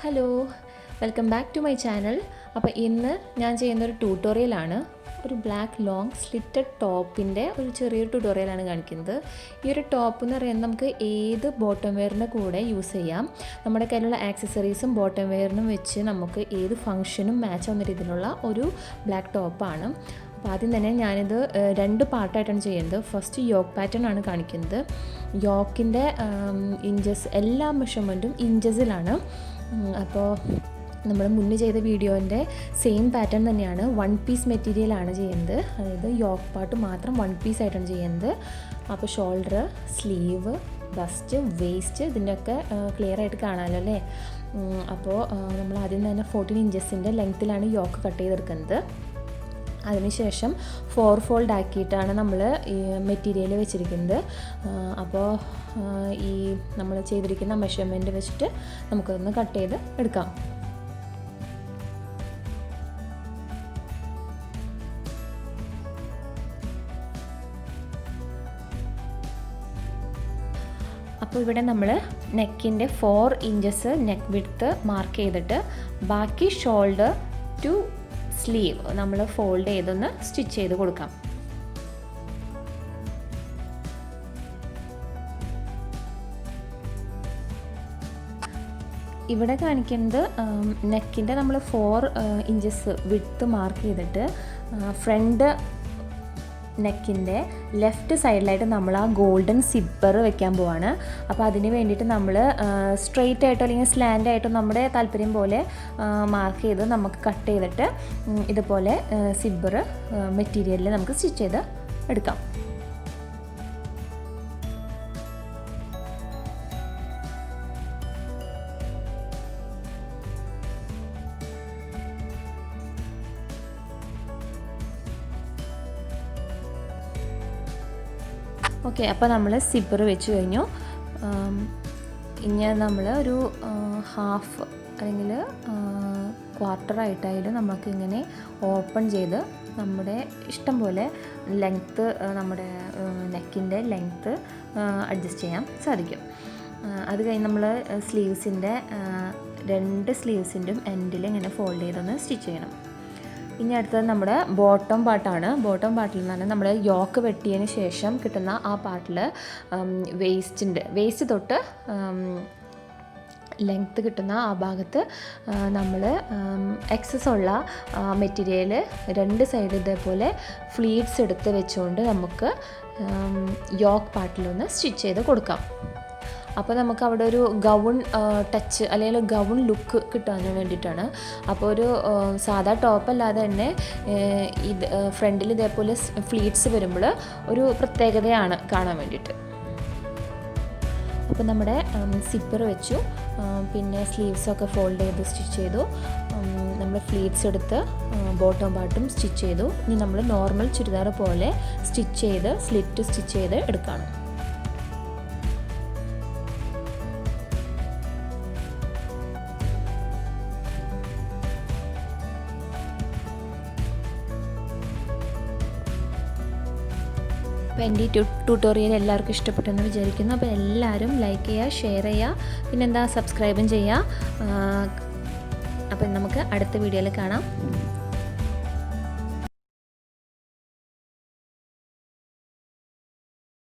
Hello, welcome back to my channel. അപ്പോൾ ഇന്ന് ഞാൻ ചെയ്യുന്നൊരു ട്യൂട്ടോറിയലാണ്. ഒരു ബ്ലാക്ക് ലോങ് സ്ലിറ്റഡ് ടോപ്പിൻ്റെ ഒരു ചെറിയൊരു ട്യൂട്ടോറിയലാണ് കാണിക്കുന്നത്. ഈ ഒരു ടോപ്പ് എന്ന് പറയുന്നത് നമുക്ക് ഏത് ബോട്ടം വെയറിൻ്റെ കൂടെ യൂസ് ചെയ്യാം. നമ്മുടെ കയ്യിലുള്ള ആക്സസറീസും ബോട്ടം വെയറിനും വെച്ച് നമുക്ക് ഏത് ഫംഗ്ഷനും മാച്ച് ആവുന്ന രീതിയിലുള്ള ഒരു ബ്ലാക്ക് ടോപ്പാണ്. അപ്പോൾ ആദ്യം തന്നെ ഞാനിത് 2 പാർട്ടായിട്ടാണ് ചെയ്യുന്നത്. ഫസ്റ്റ് യോക്ക് പാറ്റേൺ ആണ് കാണിക്കുന്നത്. യോക്കിൻ്റെ ഇഞ്ചസ് എല്ലാ മെഷർമെൻറ്റും ഇഞ്ചസിലാണ്. അപ്പോൾ നമ്മൾ മുന്നേ ചെയ്ത വീഡിയോൻ്റെ സെയിം പാറ്റേൺ തന്നെയാണ്. 1 പീസ് മെറ്റീരിയലാണ് ചെയ്യുന്നത്. അതായത് യോക്ക് പാർട്ട് മാത്രം 1 പീസ് ആയിട്ടാണ് ചെയ്യുന്നത്. അപ്പോൾ ഷോൾഡർ, സ്ലീവ്, ബസ്റ്റ്, വേസ്റ്റ് ഇതിൻ്റെയൊക്കെ ക്ലിയർ ആയിട്ട് കാണാമല്ലോ അല്ലേ. അപ്പോൾ നമ്മൾ ആദ്യം തന്നെ 14 ഇഞ്ചസിൻ്റെ ലെങ്ത്തിലാണ് യോക്ക് കട്ട് ചെയ്തെടുക്കുന്നത്. അതിനുശേഷം 4 ഫോൾഡ് ആക്കിയിട്ടാണ് നമ്മൾ ഈ മെറ്റീരിയൽ വെച്ചിരിക്കുന്നത്. അപ്പോൾ ഈ നമ്മൾ ചെയ്തിരിക്കുന്ന മെഷർമെൻറ്റ് വെച്ചിട്ട് നമുക്കൊന്ന് കട്ട് ചെയ്ത് എടുക്കാം. അപ്പോൾ ഇവിടെ നമ്മൾ നെക്കിൻ്റെ 4 ഇഞ്ചസ് നെക്ക് വിഡ്ത്ത് മാർക്ക് ചെയ്തിട്ട് ബാക്കി ഷോൾഡർ ടു സ്ലീവ് നമ്മൾ ഫോൾഡ് ചെയ്തൊന്ന് സ്റ്റിച്ച് ചെയ്ത് കൊടുക്കാം. ഇവിടെ കാണിക്കുന്നത് നെക്കിൻ്റെ നമ്മൾ 4 ഇഞ്ചസ് വിഡ്ത്ത് മാർക്ക് ചെയ്തിട്ട് ഫ്രണ്ട് നെക്കിൻ്റെ ലെഫ്റ്റ് സൈഡിലായിട്ട് നമ്മൾ ആ ഗോൾഡൻ സിബ്ബർ വെക്കാൻ പോവാണ്. അപ്പോൾ അതിന് വേണ്ടിയിട്ട് നമ്മൾ സ്ട്രെയിറ്റ് ആയിട്ടോ അല്ലെങ്കിൽ സ്ലാൻഡ് ആയിട്ടോ നമ്മുടെ താല്പര്യം പോലെ മാർക്ക് ചെയ്ത് നമുക്ക് കട്ട് ചെയ്തിട്ട് ഇതുപോലെ സിബ്ബർ മെറ്റീരിയലിൽ നമുക്ക് സ്റ്റിച്ച് ചെയ്ത് എടുക്കാം. ഓക്കെ, അപ്പോൾ നമ്മൾ സിബ്ബർ വെച്ച് കഴിഞ്ഞു. ഇനി നമ്മൾ ഒരു ഹാഫ് അല്ലെങ്കിൽ ക്വാർട്ടറായിട്ടായാലും നമുക്കിങ്ങനെ ഓപ്പൺ ചെയ്ത് നമ്മുടെ ഇഷ്ടം പോലെ ലെങ്ത്ത്, നമ്മുടെ നെക്കിൻ്റെ ലെങ്ത്ത് അഡ്ജസ്റ്റ് ചെയ്യാൻ സാധിക്കും. അത് കഴിഞ്ഞ് നമ്മൾ സ്ലീവ്സിൻ്റെ 2 സ്ലീവ്സിൻ്റെയും എൻഡിൽ ഇങ്ങനെ ഫോൾഡ് ചെയ്തൊന്ന് സ്റ്റിച്ച് ചെയ്യണം. ഇനി അടുത്തത് നമ്മുടെ ബോട്ടം പാർട്ടാണ്. ബോട്ടം പാർട്ടിൽ നിന്ന് പറഞ്ഞാൽ നമ്മൾ യോക്ക് വെട്ടിയതിന് ശേഷം കിട്ടുന്ന ആ പാർട്ടിൽ വേസ്റ്റ് തൊട്ട് ലെങ്ത്ത് കിട്ടുന്ന ആ ഭാഗത്ത് നമ്മൾ എക്സസ് ഉള്ള മെറ്റീരിയൽ 2 സൈഡ് ഇതേപോലെ ഫ്ലീറ്റ്സ് എടുത്ത് വെച്ചുകൊണ്ട് നമുക്ക് യോക്ക് പാർട്ടിലൊന്ന് സ്റ്റിച്ച് ചെയ്ത് കൊടുക്കാം. അപ്പോൾ നമുക്ക് അവിടെ ഒരു ഗൗൺ ടച്ച് അല്ലെങ്കിൽ ഗൗൺ ലുക്ക് കിട്ടാൻ വേണ്ടിയിട്ടാണ്. അപ്പോൾ ഒരു സാധാ ടോപ്പല്ലാതെ തന്നെ ഇത് ഫ്രണ്ടിൽ ഇതേപോലെ ഫ്ലീറ്റ്സ് വരുമ്പോൾ ഒരു പ്രത്യേകതയാണ് കാണാൻ വേണ്ടിയിട്ട്. അപ്പോൾ നമ്മുടെ സിബ്ബർ വെച്ചു, പിന്നെ സ്ലീവ്സൊക്കെ ഫോൾഡ് ചെയ്ത് സ്റ്റിച്ച് ചെയ്തു. നമ്മൾ ഫ്ലീറ്റ്സ് എടുത്ത് ബോട്ടം പാർട്ടും സ്റ്റിച്ച് ചെയ്തു. ഇനി നമ്മൾ നോർമൽ ചുരിദാർ പോലെ സ്റ്റിച്ച് ചെയ്ത് സ്ലിറ്റ് സ്റ്റിച്ച് ചെയ്ത് എടുക്കണം. അപ്പോൾ എൻ്റെ ഈ ട്യൂട്ടോറിയൽ എല്ലാവർക്കും ഇഷ്ടപ്പെട്ടെന്ന് വിചാരിക്കുന്നു. അപ്പോൾ എല്ലാവരും ലൈക്ക് ചെയ്യുക, ഷെയർ ചെയ്യുക, പിന്നെന്താ സബ്സ്ക്രൈബും ചെയ്യുക. അപ്പോൾ നമുക്ക് അടുത്ത വീഡിയോയിൽ കാണാം.